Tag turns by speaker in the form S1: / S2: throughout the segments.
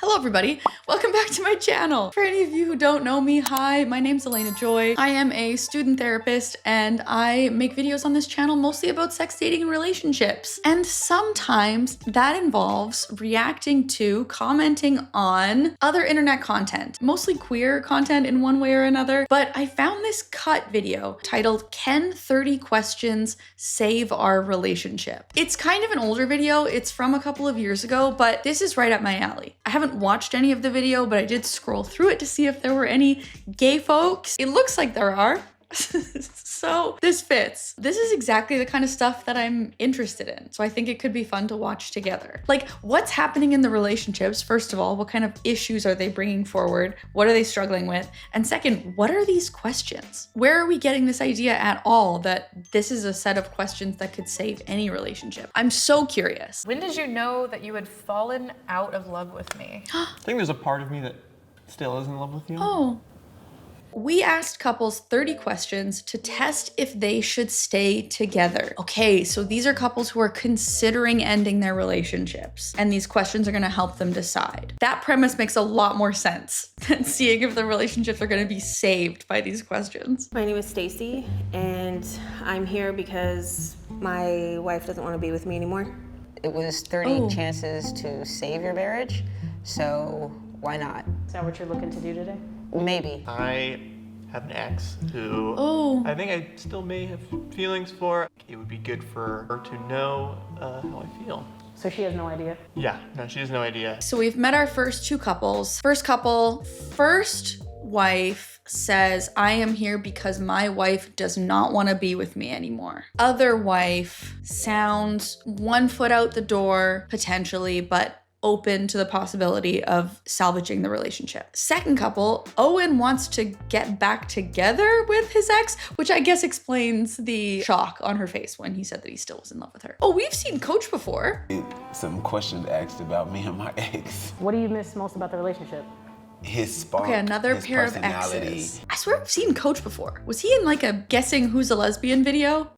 S1: Hello everybody, welcome back to my channel. For any of you who don't know me, hi, my name's Elena Joy. I am a student therapist and I make videos on this channel mostly about sex, dating, and relationships. And sometimes that involves reacting to, commenting on other internet content, mostly queer content in one way or another. But I found this cut video titled, "Can 30 Questions Save Our Relationship?" It's kind of an older video, it's from a couple of years ago, but this is right up my alley. I haven't watched any of the video, but I did scroll through it to see if there were any gay folks. It looks like there are. So this fits. This is exactly the kind of stuff that I'm interested in. So I think it could be fun to watch together. Like, what's happening in the relationships? First of all, what kind of issues are they bringing forward? What are they struggling with? And second, what are these questions? Where are we getting this idea at all that this is a set of questions that could save any relationship? I'm so curious.
S2: When did you know that you had fallen out of love with me?
S3: I think there's a part of me that still is in love with you.
S1: Oh. We asked couples 30 questions to test if they should stay together. Okay, so these are couples who are considering ending their relationships, and these questions are gonna help them decide. That premise makes a lot more sense than seeing if the relationships are gonna be saved by these questions.
S4: My name is Stacy, and I'm here because my wife doesn't want to be with me anymore.
S5: It was 30 chances to save your marriage, so why not?
S6: Is that what you're looking to do today?
S5: Maybe.
S3: I have an ex who I think I still may have feelings for. It would be good for her to know how I feel.
S6: So she has no idea?
S3: Yeah, no, she has no idea.
S1: So we've met our first two couples. First couple, first wife says, "I am here because my wife does not want to be with me anymore." Other wife sounds 1 foot out the door, potentially, but open to the possibility of salvaging the relationship. Second couple, Owen wants to get back together with his ex, which I guess explains the shock on her face when he said that he still was in love with her. Oh, we've seen Coach before.
S7: Some questions asked about me and my ex.
S6: What do you miss most about the relationship?
S7: His spark.
S1: Okay, another
S7: his
S1: pair of
S7: personality.
S1: exes. I swear I've seen Coach before. Was he in like a Guessing Who's a Lesbian video?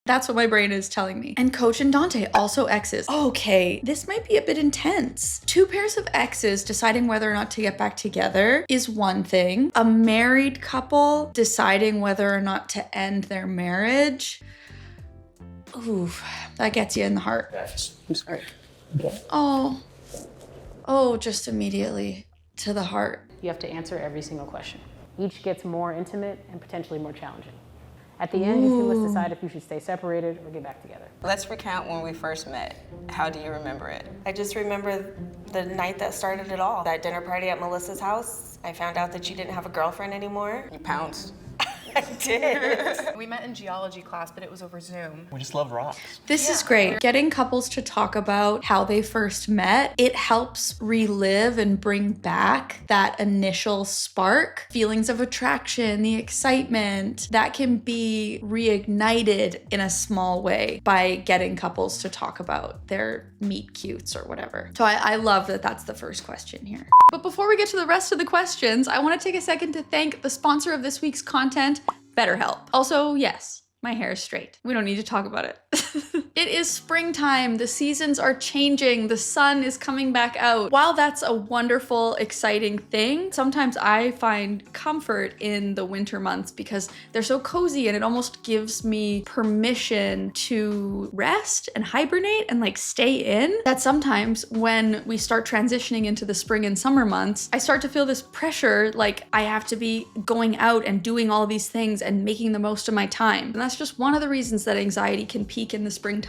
S1: That's what my brain is telling me. And Coach and Dante, also exes. Okay, this might be a bit intense. Two pairs of exes deciding whether or not to get back together is one thing. A married couple deciding whether or not to end their marriage. Oof, that gets you in the heart.
S5: I'm sorry.
S1: Oh, just immediately to the heart.
S6: You have to answer every single question. Each gets more intimate and potentially more challenging. At the end, you two must decide if you should stay separated or get back together.
S5: Let's recount when we first met. How do you remember it?
S4: I just remember the night that started it all. That dinner party at Melissa's house. I found out that you didn't have a girlfriend anymore.
S5: You pounced.
S4: I did.
S2: We met in geology class, but it was over Zoom.
S3: We just love rocks.
S1: This is great. Getting couples to talk about how they first met, it helps relive and bring back that initial spark, feelings of attraction, the excitement that can be reignited in a small way by getting couples to talk about their meet cutes or whatever. So I love that that's the first question here. But before we get to the rest of the questions, I want to take a second to thank the sponsor of this week's content, BetterHelp. Also, yes, my hair is straight. We don't need to talk about it. It is springtime. The seasons are changing. The sun is coming back out. While that's a wonderful, exciting thing, sometimes I find comfort in the winter months because they're so cozy and it almost gives me permission to rest and hibernate and like stay in. That sometimes when we start transitioning into the spring and summer months, I start to feel this pressure, like I have to be going out and doing all these things and making the most of my time. And that's just one of the reasons that anxiety can peak in the springtime.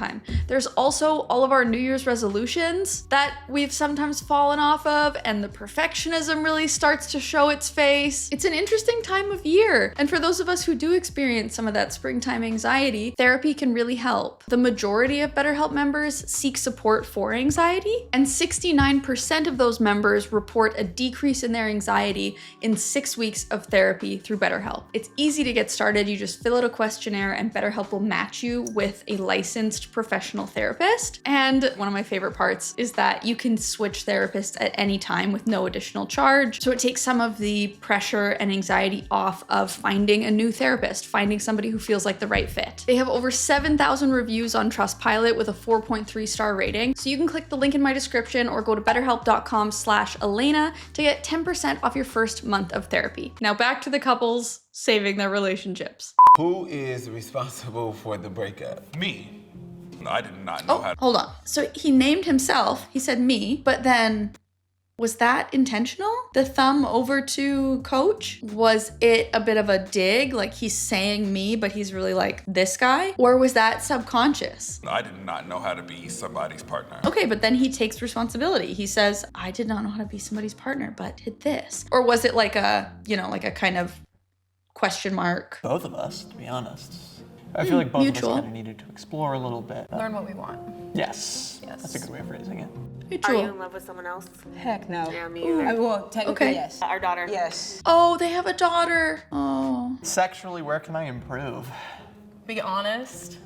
S1: There's also all of our New Year's resolutions that we've sometimes fallen off of, and the perfectionism really starts to show its face. It's an interesting time of year. And for those of us who do experience some of that springtime anxiety, therapy can really help. The majority of BetterHelp members seek support for anxiety, and 69% of those members report a decrease in their anxiety in 6 weeks of therapy through BetterHelp. It's easy to get started. You just fill out a questionnaire and BetterHelp will match you with a licensed professional therapist. And one of my favorite parts is that you can switch therapists at any time with no additional charge. So it takes some of the pressure and anxiety off of finding a new therapist, finding somebody who feels like the right fit. They have over 7,000 reviews on Trustpilot with a 4.3 star rating. So you can click the link in my description or go to betterhelp.com/Elena to get 10% off your first month of therapy. Now back to the couples saving their relationships.
S7: Who is responsible for the breakup?
S8: Me. I did not know how to.
S1: Hold on. So he named himself, he said me, but then was that intentional? The thumb over to Coach? Was it a bit of a dig? Like he's saying me, but he's really like this guy? Or was that subconscious?
S8: I did not know how to be somebody's partner.
S1: Okay, but then he takes responsibility. He says, I did not know how to be somebody's partner, but did this. Or was it like a, like a kind of question mark?
S3: Both of us, to be honest. I feel like both
S1: mutual.
S3: of us kind of needed to explore a little bit.
S2: Learn what we want.
S3: Yes.
S2: Yes.
S3: That's a good way of phrasing it.
S4: Are
S1: Mutual.
S4: you in love with someone else?
S5: Heck no.
S4: Yeah, me either.
S5: Well, technically,
S1: Okay.
S5: yes.
S4: Our daughter.
S5: Yes.
S1: Oh, they have a daughter. Oh.
S3: Sexually, where can I improve?
S2: Be honest.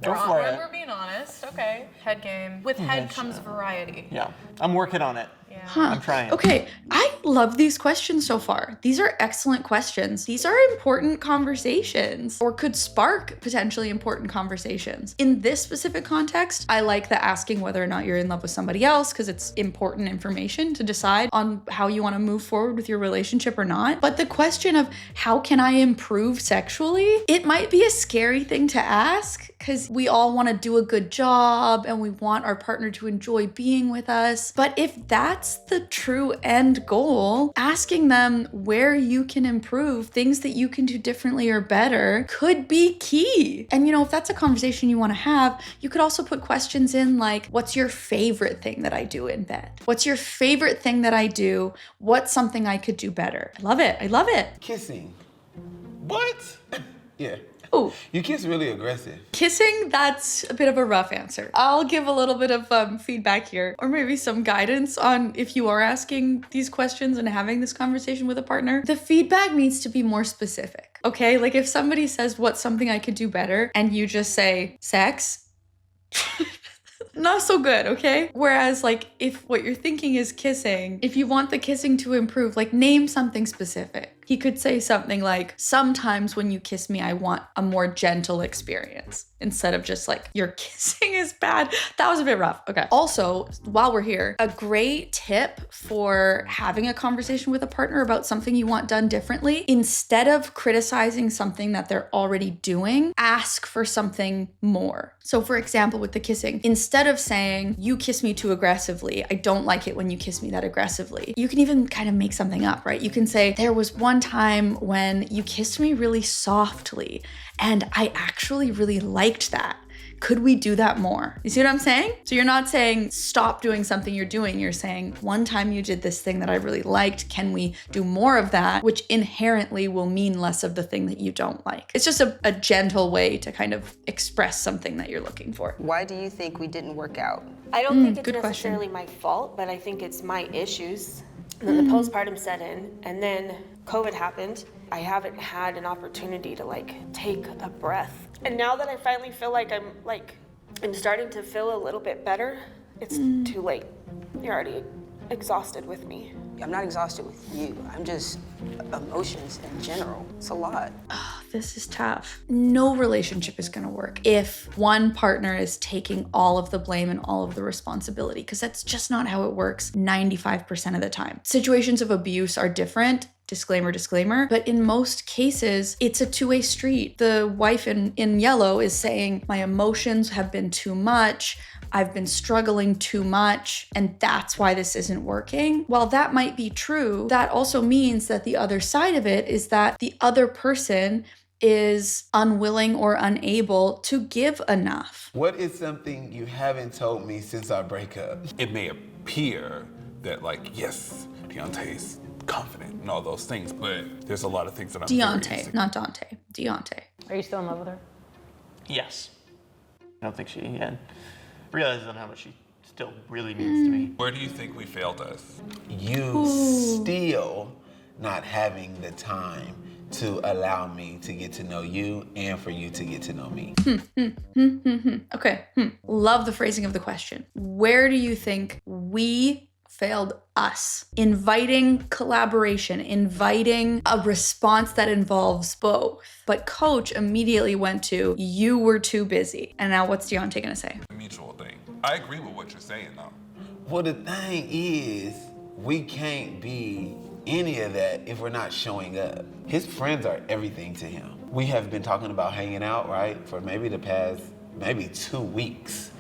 S3: Go for it.
S2: We're being honest. Okay. Head game. With head comes variety.
S3: Yeah, I'm working on it.
S2: Yeah.
S3: I'm trying.
S1: Okay, I love these questions so far. These are excellent questions. These are important conversations, or could spark potentially important conversations. In this specific context, I like the asking whether or not you're in love with somebody else, because it's important information to decide on how you want to move forward with your relationship or not. But the question of how can I improve sexually, it might be a scary thing to ask, because we all want to do a good job and we want our partner to enjoy being with us. But if that's the true end goal, asking them where you can improve, things that you can do differently or better, could be key. And if that's a conversation you want to have, you could also put questions in like, what's your favorite thing that I do in bed? What's your favorite thing that I do? What's something I could do better? I love it. I love it.
S7: Kissing. What? Yeah.
S1: Oh,
S7: You kiss really aggressive.
S1: kissing, that's a bit of a rough answer. I'll give a little bit of feedback here, or maybe some guidance on if you are asking these questions and having this conversation with a partner. The feedback needs to be more specific, okay? Like if somebody says, what's something I could do better? And you just say, sex. Not so good, okay? Whereas like if what you're thinking is kissing, if you want the kissing to improve, like name something specific. He could say something like, sometimes when you kiss me, I want a more gentle experience, instead of just like, your kissing is bad. That was a bit rough. Okay. Also, while we're here, a great tip for having a conversation with a partner about something you want done differently, instead of criticizing something that they're already doing, ask for something more. So for example, with the kissing, instead of saying, you kiss me too aggressively, I don't like it when you kiss me that aggressively, you can even kind of make something up, right? You can say, there was one time when you kissed me really softly and I actually really liked that. Could we do that more? You see what I'm saying? So you're not saying stop doing something you're doing. You're saying one time you did this thing that I really liked. Can we do more of that? Which inherently will mean less of the thing that you don't like. It's just a gentle way to kind of express something that you're looking for.
S5: Why do you think we didn't work out?
S4: I don't think it's
S1: good
S4: necessarily my fault, but I think it's my issues. And then the postpartum set in, and then COVID happened. I haven't had an opportunity to like take a breath. And now that I finally feel like I'm starting to feel a little bit better, it's too late. You're already exhausted with me.
S5: I'm not exhausted with you. I'm just emotions in general. It's a lot.
S1: This is tough. No relationship is gonna work if one partner is taking all of the blame and all of the responsibility, because that's just not how it works 95% of the time. Situations of abuse are different. Disclaimer, disclaimer. But in most cases, it's a two-way street. The wife in yellow is saying, my emotions have been too much. I've been struggling too much, and that's why this isn't working. While that might be true, that also means that the other side of it is that the other person is unwilling or unable to give enough.
S7: What is something you haven't told me since our breakup?
S8: It may appear that like, yes, Deontay's confident and all those things, but there's a lot of things that I'm very
S1: Deontay,
S8: insecure.
S1: not Dante. Deontay.
S6: Are you still in love with her?
S3: Yes. I don't think she realizes how much she still really means to me.
S8: Where do you think we failed us?
S7: You still not having the time to allow me to get to know you and for you to get to know me.
S1: Okay. Love the phrasing of the question. Where do you think we failed us? Inviting collaboration, inviting a response that involves both. But coach immediately went to, you were too busy. And now what's Deontay gonna say?
S8: A mutual thing. I agree with what you're saying though.
S7: Well, the thing is, we can't be any of that if we're not showing up. His friends are everything to him. We have been talking about hanging out, right, for maybe the past 2 weeks.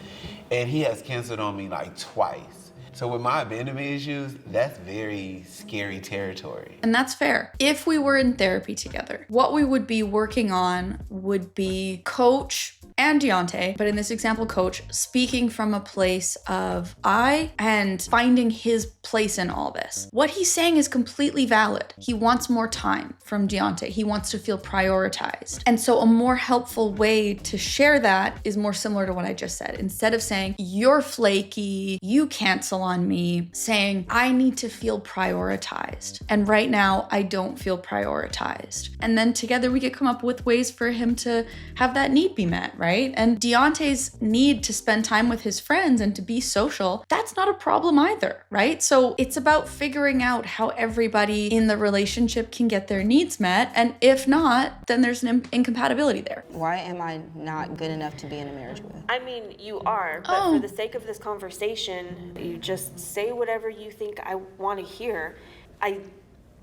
S7: And he has canceled on me like twice. So with my abandonment issues, that's very scary territory.
S1: And that's fair. If we were in therapy together, what we would be working on would be coach and Deontay, but in this example, coach, speaking from a place of I and finding his place in all this. What he's saying is completely valid. He wants more time from Deontay. He wants to feel prioritized. And so a more helpful way to share that is more similar to what I just said. Instead of saying, you're flaky, you cancel on me, saying, I need to feel prioritized. And right now, I don't feel prioritized. And then together we could come up with ways for him to have that need be met, right? And Deontay's need to spend time with his friends and to be social, that's not a problem either, right? So it's about figuring out how everybody in the relationship can get their needs met. And if not, then there's an incompatibility there.
S5: Why am I not good enough to be in a marriage with?
S4: I mean, you are, but for the sake of this conversation, you just say whatever you think I want to hear. I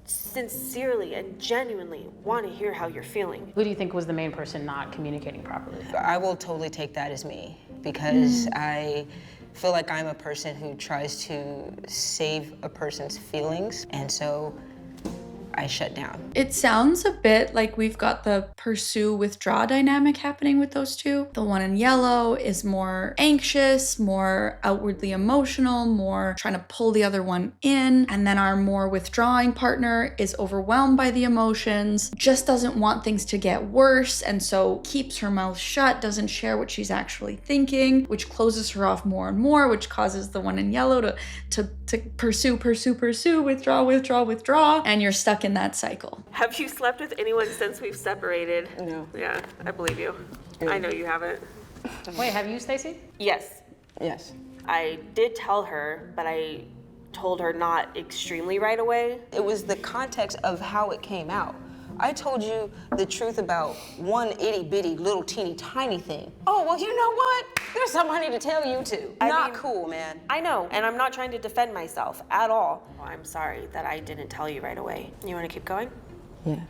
S4: sincerely and genuinely want to hear how you're feeling.
S6: Who do you think was the main person not communicating properly?
S5: I will totally take that as me because I feel like I'm a person who tries to save a person's feelings, and so I shut down.
S1: It sounds a bit like we've got the pursue-withdraw dynamic happening with those two. The one in yellow is more anxious, more outwardly emotional, more trying to pull the other one in. And then our more withdrawing partner is overwhelmed by the emotions, just doesn't want things to get worse, and so keeps her mouth shut, doesn't share what she's actually thinking, which closes her off more and more, which causes the one in yellow to pursue, withdraw, and you're stuck in that cycle.
S4: Have you slept with anyone since we've separated?
S5: No.
S4: Yeah, I believe you. I know you haven't.
S6: Wait, have you, Stacey?
S4: Yes,
S5: Yes.
S4: I did tell her, but I told her not extremely right away.
S5: It was the context of how it came out. I told you the truth about one itty bitty little teeny tiny thing. Oh, well, you know what? There's something I need to tell you too. Not cool, man.
S4: I know, and I'm not trying to defend myself at all. Well, I'm sorry that I didn't tell you right away. You want to keep going?
S5: Yeah.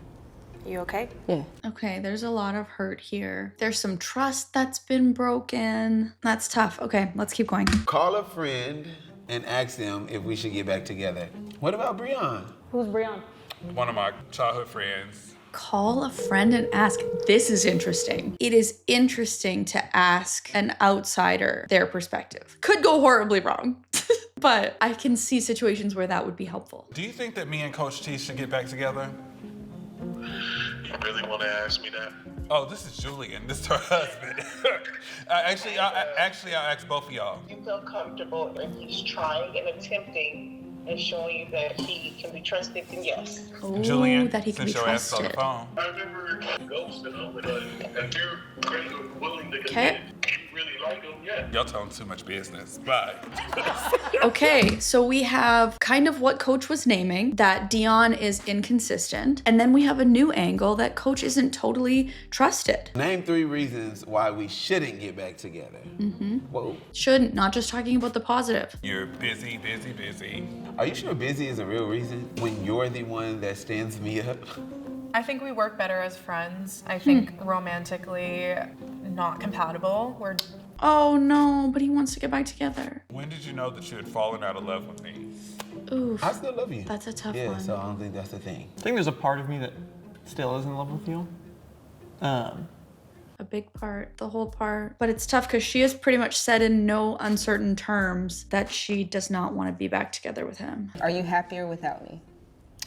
S4: You okay?
S5: Yeah.
S1: Okay, there's a lot of hurt here. There's some trust that's been broken. That's tough. Okay, let's keep going.
S7: Call a friend and ask them if we should get back together. What about Breon?
S6: Who's Breon?
S8: One of my childhood friends.
S1: Call a friend and ask. This is interesting. It is interesting to ask an outsider their perspective. Could go horribly wrong, but I can see situations where that would be helpful.
S8: Do you think that me and Coach T should get back together?
S9: You really want to ask me that?
S8: Oh, this is Julian. This is her husband. I'll ask both of y'all.
S10: You feel comfortable and he's trying and attempting and showing you that he can be trusted, then yes.
S1: Ooh,
S8: Julian,
S1: that he can be
S8: since your ass is on the
S1: trusted.
S8: phone.
S9: I remember ghosting him, but if you're ready or willing to
S1: Okay.
S9: commit, you really like him, yeah.
S8: Y'all telling too much business. Bye.
S1: Okay, so we have kind of what Coach was naming, that Dion is inconsistent. And then we have a new angle that Coach isn't totally trusted.
S7: Name 3 reasons why we shouldn't get back together. Whoa.
S1: Shouldn't, not just talking about the positive.
S8: You're busy, busy, busy.
S7: Are you sure busy is a real reason when you're the one that stands me up?
S2: I think we work better as friends. I think romantically not compatible. We're
S1: Oh no, but he wants to get back together.
S8: When did you know that you had fallen out of love with me?
S1: Oof.
S7: I still love you.
S1: That's a tough
S7: Yeah,
S1: one.
S7: so I don't think that's the thing.
S3: I think there's a part of me that still is in love with you.
S1: A big part, the whole part. But it's tough because she has pretty much said in no uncertain terms that she does not want to be back together with him.
S5: Are you happier without me?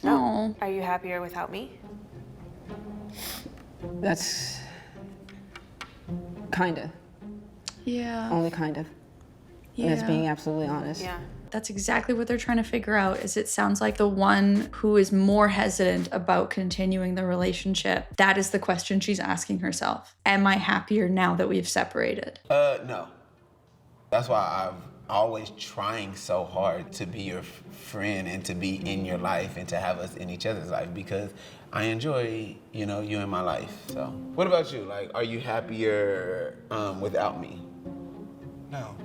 S1: No.
S4: Are you happier without me?
S5: That's kinda.
S1: Yeah.
S5: Only kind of. And that's being absolutely honest.
S4: Yeah.
S1: That's exactly what they're trying to figure out. Is it sounds like the one who is more hesitant about continuing the relationship, that is the question she's asking herself. Am I happier now that we've separated?
S7: No. That's why I'm always trying so hard to be your friend and to be in your life and to have us in each other's life, because I enjoy, you in my life. So, what about you? Like, are you happier without me?
S8: No.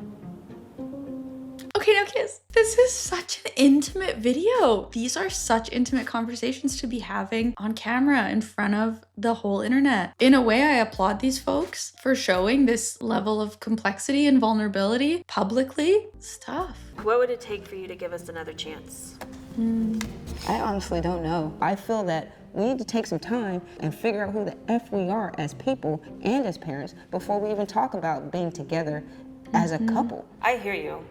S1: Okay, now kids, this is such an intimate video. These are such intimate conversations to be having on camera in front of the whole internet. In a way, I applaud these folks for showing this level of complexity and vulnerability publicly. It's tough.
S4: What would it take for you to give us another chance?
S5: I honestly don't know. I feel that we need to take some time and figure out who the F we are as people and as parents before we even talk about being together as a couple.
S4: I hear you.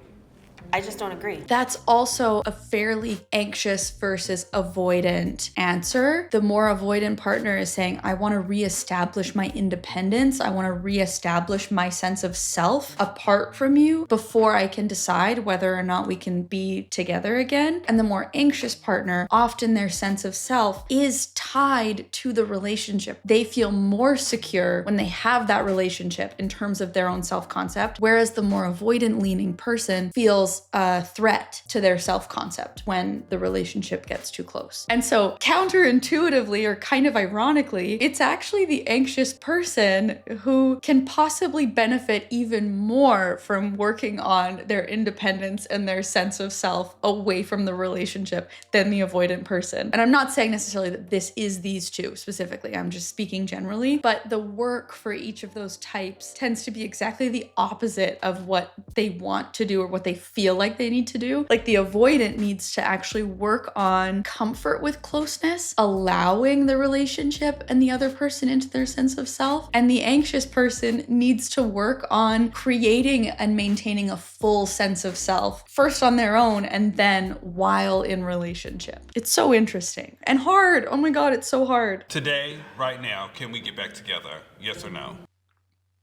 S4: I just don't agree.
S1: That's also a fairly anxious versus avoidant answer. The more avoidant partner is saying, I want to reestablish my independence. I want to reestablish my sense of self apart from you before I can decide whether or not we can be together again. And the more anxious partner, often their sense of self is tied to the relationship. They feel more secure when they have that relationship in terms of their own self-concept, whereas the more avoidant leaning person feels a threat to their self-concept when the relationship gets too close. And so counterintuitively, or kind of ironically, it's actually the anxious person who can possibly benefit even more from working on their independence and their sense of self away from the relationship than the avoidant person. And I'm not saying necessarily that this is these two specifically, I'm just speaking generally, but the work for each of those types tends to be exactly the opposite of what they want to do or what they feel like they need to do. Like the avoidant needs to actually work on comfort with closeness, allowing the relationship and the other person into their sense of self. And the anxious person needs to work on creating and maintaining a full sense of self, first on their own and then while in relationship. It's so interesting and hard. Oh my God, it's so hard.
S8: Today, right now, can we get back together? Yes or no?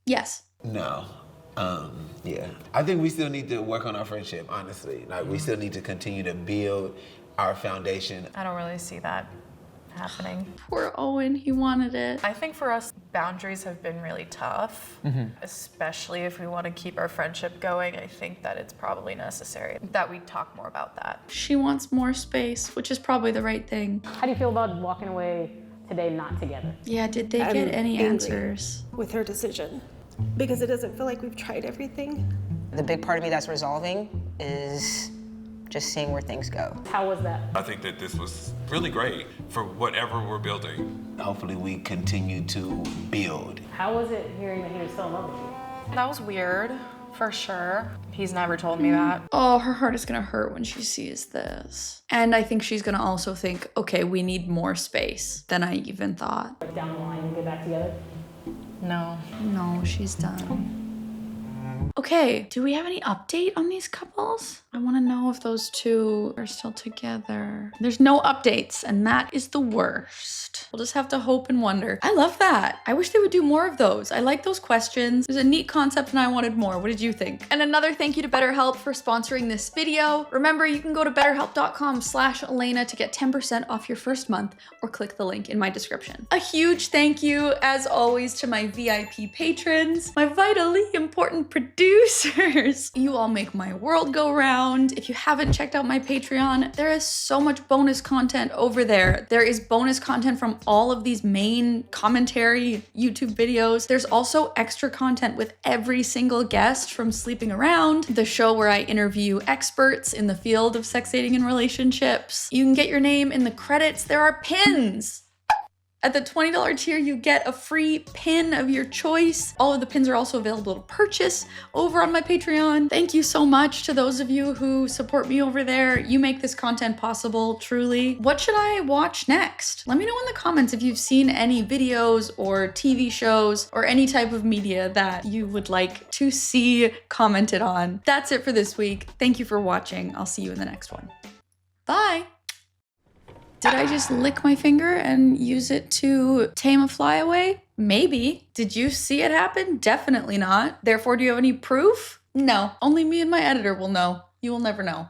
S1: Yes.
S7: No. Yeah. I think we still need to work on our friendship, honestly. Like, we still need to continue to build our foundation.
S2: I don't really see that happening.
S1: Poor Owen, he wanted it.
S2: I think for us, boundaries have been really tough, especially if we want to keep our friendship going. I think that it's probably necessary that we talk more about that.
S1: She wants more space, which is probably the right thing.
S6: How do you feel about walking away today not together?
S1: Yeah, did they get any answers?
S11: With her decision, because it doesn't feel like we've tried everything.
S5: The big part of me that's resolving is just seeing where things go.
S6: How was that?
S8: I think that this was really great for whatever we're building.
S7: Hopefully we continue to build.
S6: How was it hearing that he was still in love with you?
S2: That was weird, for sure. He's never told me that.
S1: Oh, her heart is gonna hurt when she sees this. And I think she's gonna also think, okay, we need more space than I even thought.
S6: Down the line and get back together?
S2: No.
S1: No, she's done. Okay, do we have any update on these couples? I want to know if those two are still together. There's no updates, and that is the worst. We'll just have to hope and wonder. I love that. I wish they would do more of those. I like those questions. It was a neat concept and I wanted more. What did you think? And another thank you to BetterHelp for sponsoring this video. Remember, you can go to betterhelp.com/Elena to get 10% off your first month or click the link in my description. A huge thank you, as always, to my VIP patrons, my vitally important producers. You all make my world go round. If you haven't checked out my Patreon, there is so much bonus content over there. There is bonus content from all of these main commentary YouTube videos. There's also extra content with every single guest from Sleeping Around, the show where I interview experts in the field of sexating and relationships. You can get your name in the credits. There are pins. At the $20 tier, you get a free pin of your choice. All of the pins are also available to purchase over on my Patreon. Thank you so much to those of you who support me over there. You make this content possible, truly. What should I watch next? Let me know in the comments if you've seen any videos or TV shows or any type of media that you would like to see commented on. That's it for this week. Thank you for watching. I'll see you in the next one. Bye. Did I just lick my finger and use it to tame a fly away? Maybe. Did you see it happen? Definitely not. Therefore, do you have any proof? No. Only me and my editor will know. You will never know.